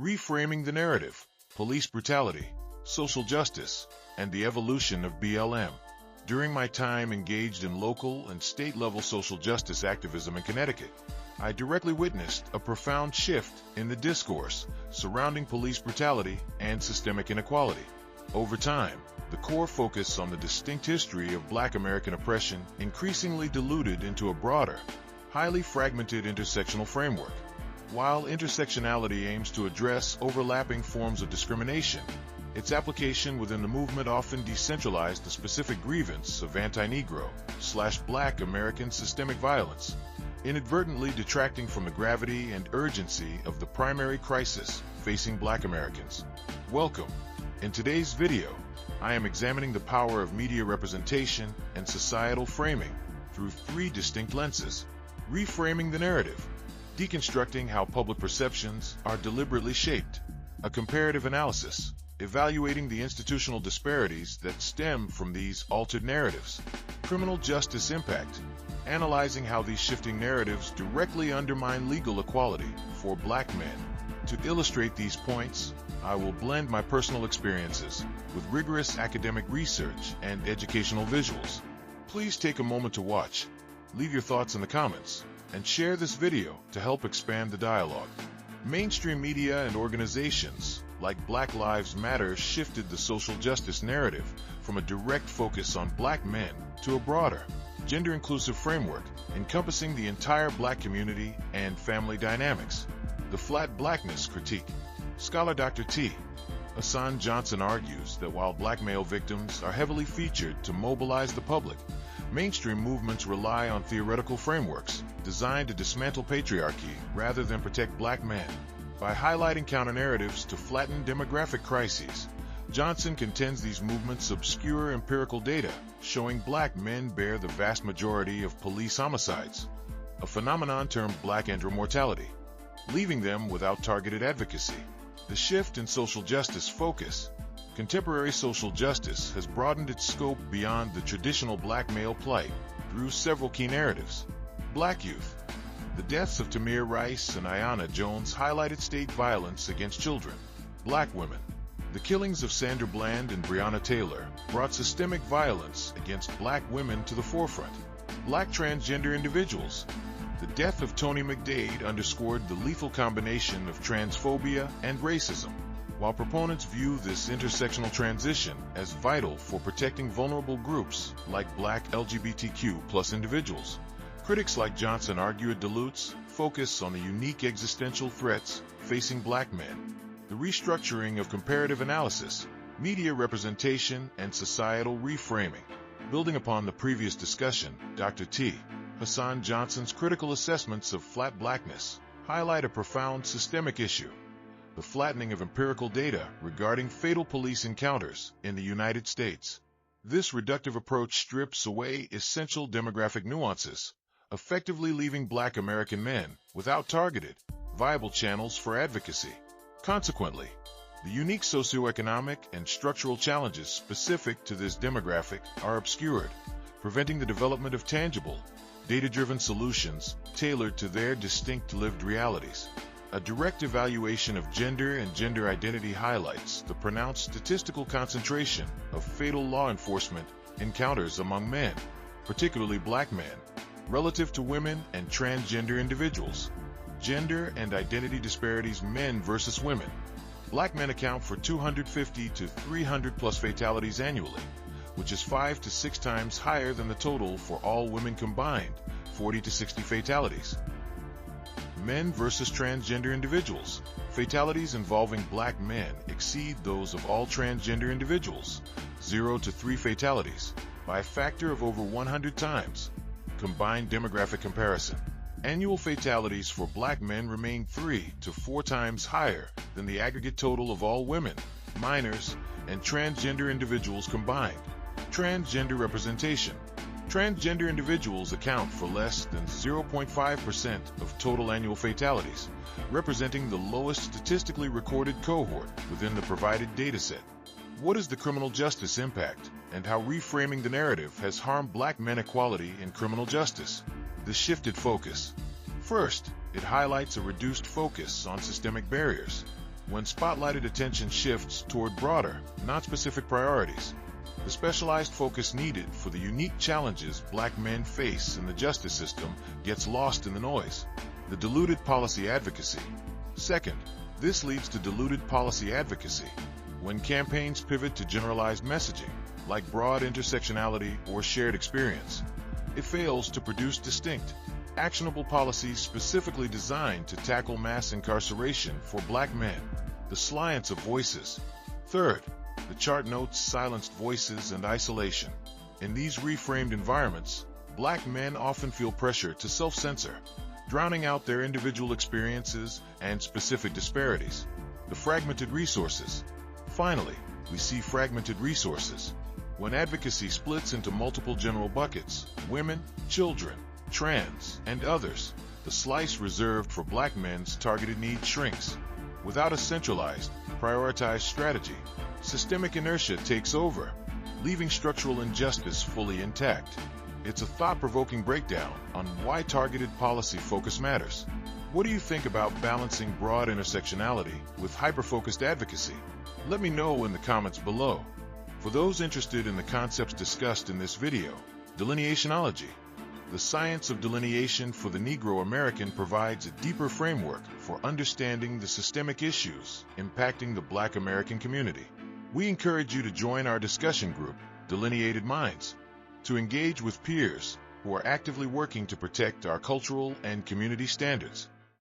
Reframing the narrative, police brutality, social justice, and the evolution of BLM. During my time engaged in local and state-level social justice activism in Connecticut, I directly witnessed a profound shift in the discourse surrounding police brutality and systemic inequality. Over time, the core focus on the distinct history of Black American oppression increasingly diluted into a broader, highly fragmented intersectional framework. While intersectionality aims to address overlapping forms of discrimination, its application within the movement often decentralized the specific grievance of anti-Negro/Black American systemic violence, inadvertently detracting from the gravity and urgency of the primary crisis facing Black Americans. Welcome. In today's video, I am examining the power of media representation and societal framing through three distinct lenses: reframing the narrative, deconstructing how public perceptions are deliberately shaped, a comparative analysis, evaluating the institutional disparities that stem from these altered narratives, criminal justice impact, analyzing how these shifting narratives directly undermine legal equality for Black men. To illustrate these points, I will blend my personal experiences with rigorous academic research and educational visuals. Please take a moment to watch, leave your thoughts in the comments, and share this video to help expand the dialogue. Mainstream media and organizations like Black Lives Matter shifted the social justice narrative from a direct focus on Black men to a broader, gender-inclusive framework encompassing the entire Black community and family dynamics. The flat blackness critique. Scholar Dr. T. Hassan Johnson argues that while Black male victims are heavily featured to mobilize the public, mainstream movements rely on theoretical frameworks designed to dismantle patriarchy rather than protect Black men. By highlighting counter-narratives to flatten demographic crises, Johnson contends these movements obscure empirical data showing Black men bear the vast majority of police homicides, a phenomenon termed Black andromortality, leaving them without targeted advocacy. The shift in social justice focus. Contemporary social justice has broadened its scope beyond the traditional Black male plight through several key narratives. Black youth. The deaths of Tamir Rice and Ayanna Jones highlighted state violence against children. Black women. The killings of Sandra Bland and Breonna Taylor brought systemic violence against Black women to the forefront. Black transgender individuals. The death of Tony McDade underscored the lethal combination of transphobia and racism. While proponents view this intersectional transition as vital for protecting vulnerable groups like Black LGBTQ+ individuals, critics like Johnson argue it dilutes focus on the unique existential threats facing Black men. The restructuring of comparative analysis, media representation, and societal reframing. Building upon the previous discussion, Dr. T. Hassan Johnson's critical assessments of flat blackness highlight a profound systemic issue: the flattening of empirical data regarding fatal police encounters in the United States. This reductive approach strips away essential demographic nuances, effectively leaving Black American men without targeted, viable channels for advocacy. Consequently, the unique socioeconomic and structural challenges specific to this demographic are obscured, preventing the development of tangible, data-driven solutions tailored to their distinct lived realities. A direct evaluation of gender and gender identity highlights the pronounced statistical concentration of fatal law enforcement encounters among men, particularly Black men, relative to women and transgender individuals. Gender and identity disparities: men versus women. Black men account for 250 to 300+ fatalities annually, which is 5 to 6 times higher than the total for all women combined, 40 to 60 fatalities. Men versus transgender individuals. Fatalities involving Black men exceed those of all transgender individuals, 0 to 3 fatalities, by a factor of over 100 times. Combined demographic comparison. Annual fatalities for Black men remain 3 to 4 times higher than the aggregate total of all women, minors, and transgender individuals combined. Transgender representation. Transgender individuals account for less than 0.5% of total annual fatalities, representing the lowest statistically recorded cohort within the provided dataset. What is the criminal justice impact, and how reframing the narrative has harmed Black men equality in criminal justice? The shifted focus. First, it highlights a reduced focus on systemic barriers. when spotlighted attention shifts toward broader, non-specific priorities. The specialized focus needed for the unique challenges Black men face in the justice system gets lost in the noise. The diluted policy advocacy. Second, this leads to diluted policy advocacy. When campaigns pivot to generalized messaging, like broad intersectionality or shared experience, it fails to produce distinct, actionable policies specifically designed to tackle mass incarceration for Black men. The salience of voices. Third, the chart notes silenced voices and isolation. In these reframed environments, Black men often feel pressure to self-censor, drowning out their individual experiences and specific disparities. The fragmented resources. Finally, we see fragmented resources. When advocacy splits into multiple general buckets, women, children, trans, and others, the slice reserved for Black men's targeted needs shrinks. Without a centralized, prioritized strategy, systemic inertia takes over, leaving structural injustice fully intact. It's a thought-provoking breakdown on why targeted policy focus matters. What do you think about balancing broad intersectionality with hyper-focused advocacy? Let me know in the comments below. For those interested in the concepts discussed in this video, Delineationology, the science of delineation for the Negro American, provides a deeper framework for understanding the systemic issues impacting the Black American community. We encourage you to join our discussion group, Delineated Minds, to engage with peers who are actively working to protect our cultural and community standards.